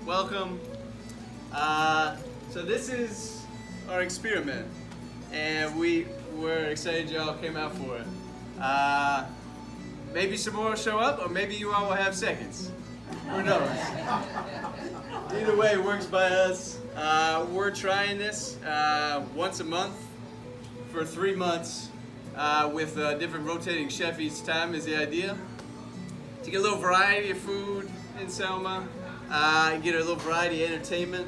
welcome. So this is our experiment, and we're excited y'all came out for it. Maybe some more will show up, or maybe you all will have seconds. Who knows? Either way, it works by us. We're trying this once a month for 3 months with a different rotating chef each time is the idea. To get a little variety of food in Selma, get a little variety of entertainment.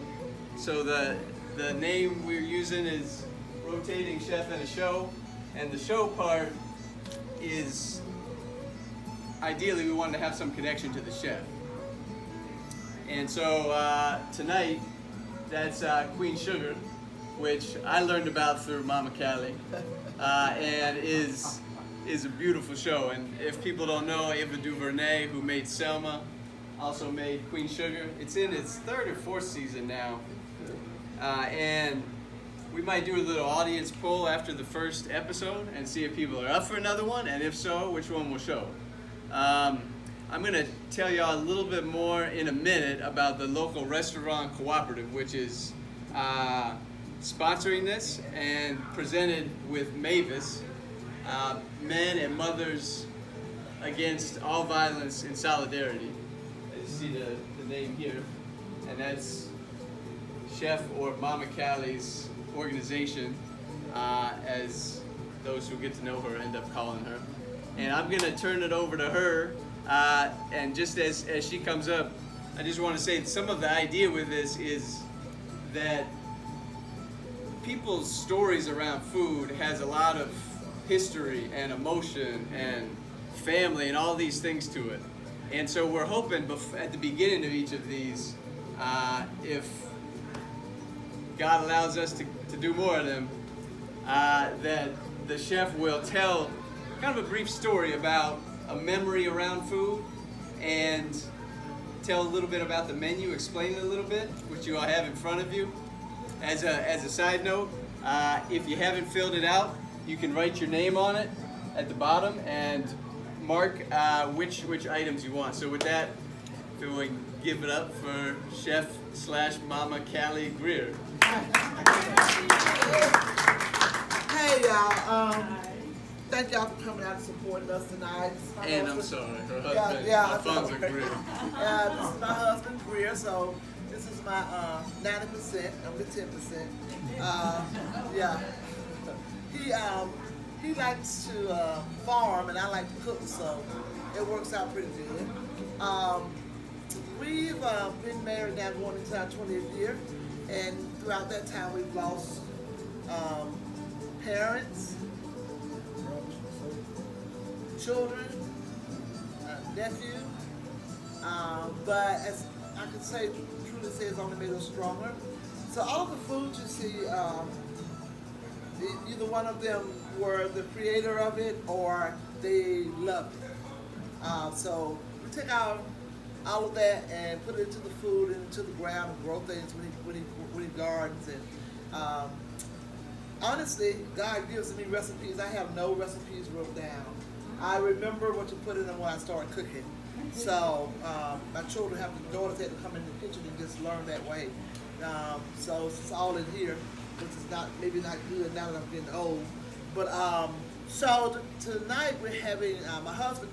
So the name we're using is Rotating Chef and a Show, and the show part is ideally we wanted to have some connection to the chef. And so tonight, that's Queen Sugar, which I learned about through Mama Callie, and is a beautiful show. And if people don't know, Ava DuVernay, who made Selma, also made Queen Sugar. It's in its 3rd or 4th season now, and we might do a little audience poll after the first episode and see if people are up for another one, and if so, which one will show. I'm going to tell y'all a little bit more in a minute about the local restaurant cooperative, which is sponsoring this and presented with Mavis, Men and Mothers Against All Violence in Solidarity. You see the name here, and that's Chef or Mama Callie's organization, as those who get to know her end up calling her. And I'm going to turn it over to her. And just as she comes up, I just want to say some of the idea with this is that people's stories around food has a lot of history and emotion and family and all these things to it. And so we're hoping at the beginning of each of these, if God allows us to do more of them, that the chef will tell kind of a brief story about a memory around food and tell a little bit about the menu, explain it a little bit, which you all have in front of you. As a side note, if you haven't filled it out, you can write your name on it at the bottom and mark which items you want. So with that, if we can give it up for Chef/Mama Callie Greer. Hey y'all. Thank y'all for coming out and supporting us tonight. And I'm sorry, her husband, Alfonso Greer. Yeah, this is my husband, Greer, so this is my 90%, I'm the 10%. Yeah. He likes to farm and I like to cook, so it works out pretty good. We've been married now going into our 20th year, and throughout that time we've lost parents, children, nephew, but as I can say, truly say, it's only made us stronger. So all of the foods you see, either one of them were the creator of it or they loved it. So we take all of that and put it into the food and into the ground and grow things when he gardens. And honestly, God gives me recipes. I have no recipes wrote down. I remember what to put in them when I started cooking. So my children have the daughters had to come in the kitchen and just learn that way. So it's all in here, which is maybe not good now that I'm getting old. But so tonight we're having my husband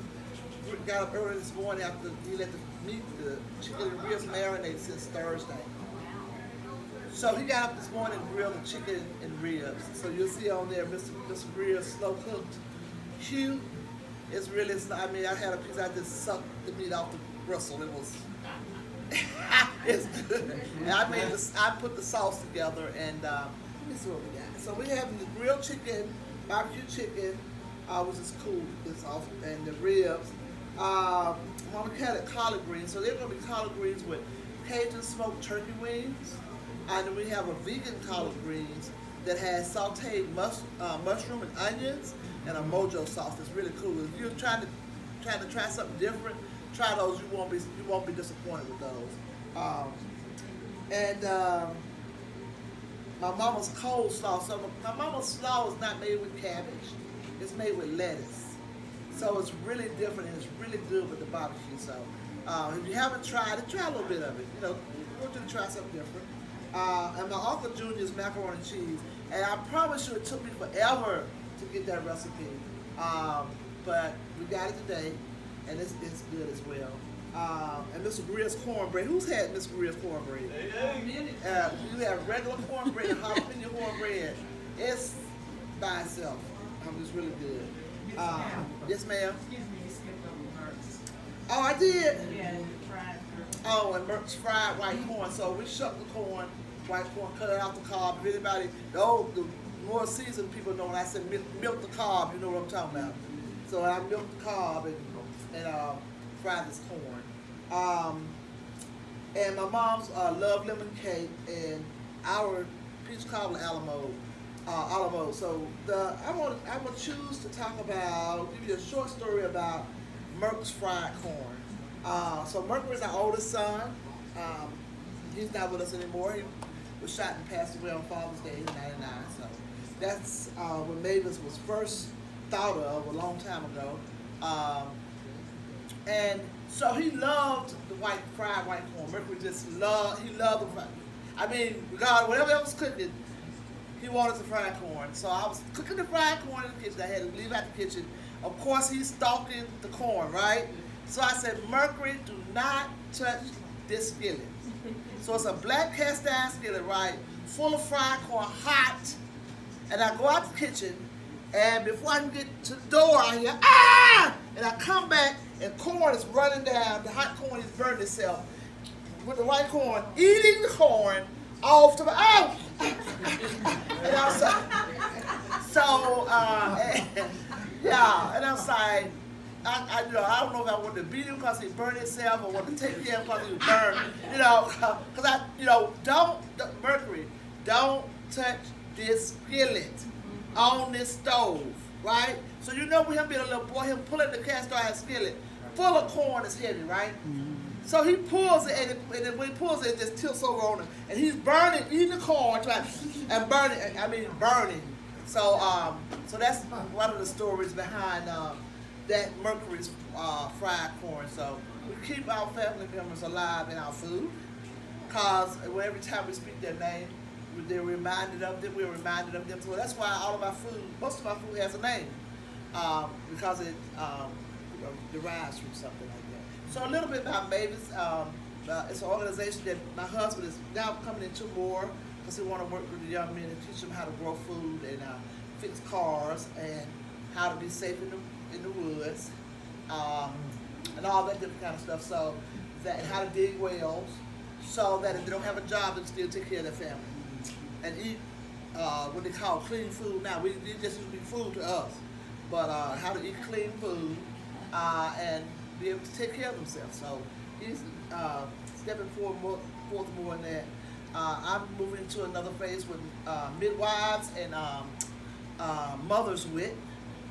got up early this morning after he let the chicken and ribs marinate since Thursday. So he got up this morning and grilled the chicken and ribs. So you'll see on there, Mr. Greer slow cooked. Cute. It's really, I mean, I had a piece, I just sucked the meat off the bristle. It was, it's good. And I put the sauce together, and let me see what we got. So we have the grilled chicken, barbecue chicken, which is cool, it's awesome, and the ribs. Mama Callie collard greens, so they're going to be collard greens with Cajun smoked turkey wings. And then we have a vegan collard greens that has sauteed mushroom and onions and a mojo sauce. It's really cool. If you're trying to try something different, try those. You won't be disappointed with those. My mama's coleslaw. So my mama's slaw is not made with cabbage. It's made with lettuce. So it's really different and it's really good with the barbecue. So If you haven't tried it, try a little bit of it. You know, I want you to try something different. And my Uncle Junior's macaroni and cheese. And I promise you it took me forever to get that recipe. But we got it today, and it's good as well. And Mr. Greer's cornbread. Who's had Mr. Greer's cornbread? You have regular cornbread and jalapeno cornbread. It's by itself. It's really good. Yes, ma'am. Excuse me, you skipped over Mertz. Oh, I did. Yeah, fried. Oh, and Mertz fried white corn. So we shuck the corn, white corn, cut it off the cob. If anybody, the more seasoned people know when I said milk the cob, you know what I'm talking about. So I milked the cob and fried this corn. And my mom's love lemon cake and our peach cobbler olive oil. So I'm gonna choose to talk about, give you a short story about Merck's fried corn. So Merck is our oldest son. He's not with us anymore. He was shot and passed away on Father's Day in '99. So that's when Mavis was first thought of a long time ago. And so he loved the fried white corn. Mercury he loved the fried. I mean, regardless, whatever else was cooking, he wanted the fried corn. So I was cooking the fried corn in the kitchen. I had to leave out the kitchen. Of course, he's stalking the corn, right? So I said, Mercury, do not touch this skillet. So it's a black cast iron skillet, right? Full of fried corn, hot. And I go out the kitchen, and before I can get to the door, I hear, ah! And I come back, and corn is running down. The hot corn is burning itself. With the white corn, eating the corn off to my, oh! And I was yeah, and I was like, I don't know if I wanted to beat him because he burned himself or wanted to take care of him because he was burned, because Mercury, don't touch this skillet on this stove, right? So with him being a little boy, him pulling the cast iron skillet full of corn is heavy, right? So he pulls it, and then when he pulls it, it just tilts over on him, and he's burning, eating the corn, and burning. So that's one of the stories behind that Mercury's fried corn. So we keep our family members alive in our food, cause every time we speak their name, we're reminded of them. So that's why all of our food, most of our food has a name, because it derives from something like that. So a little bit about Mavis. It's an organization that my husband is now coming into more, because he want to work with the young men and teach them how to grow food and fix cars and how to be safe in the woods, and all that different kind of stuff. So that, how to dig wells, so that if they don't have a job, they can still take care of their family and eat what they call clean food. Now it just used to be food to us, but how to eat clean food and be able to take care of themselves. So he's stepping forth more in that. I'm moving into another phase with midwives and Mother's Wit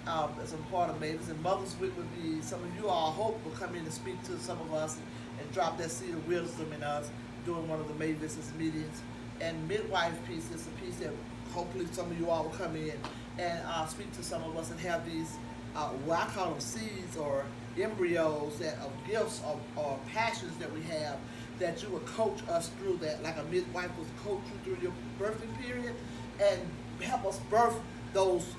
as a part of Mavis. And Mother's Wit would be some of you all, I hope, will come in and speak to some of us and drop that seed of wisdom in us during one of the Mavis's meetings. And midwife piece is a piece that hopefully some of you all will come in and speak to some of us and have these, what I call them seeds or embryos of gifts or passions that we have, that you would coach us through that, like a midwife would coach you through your birthing period and help us birth those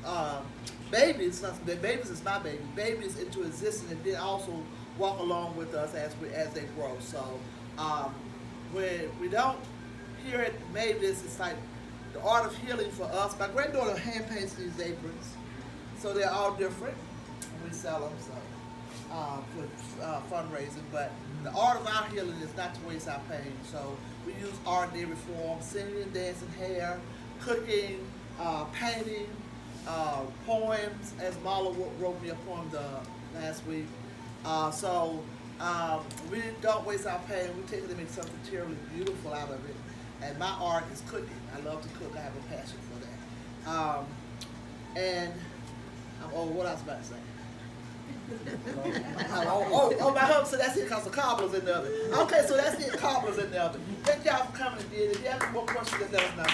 babies. Babies is my baby. Babies into existence, and then also walk along with us as they grow. So when we don't hear it, Mavis, it's like the art of healing for us. My granddaughter hand paints these aprons, so they're all different, and we sell them. So. For fundraising, but the art of our healing is not to waste our pain. So we use art in every form: singing, dancing, hair, cooking, painting, poems. As Marla wrote me a poem last week. We don't waste our pain. We take it and make something terribly beautiful out of it. And my art is cooking. I love to cook. I have a passion for that. What I was about to say. My husband said that's it because the cobbler's in the oven. Okay, so that's it, cobbler's in the oven. Thank y'all for coming and did it. If you have any more questions, let us know.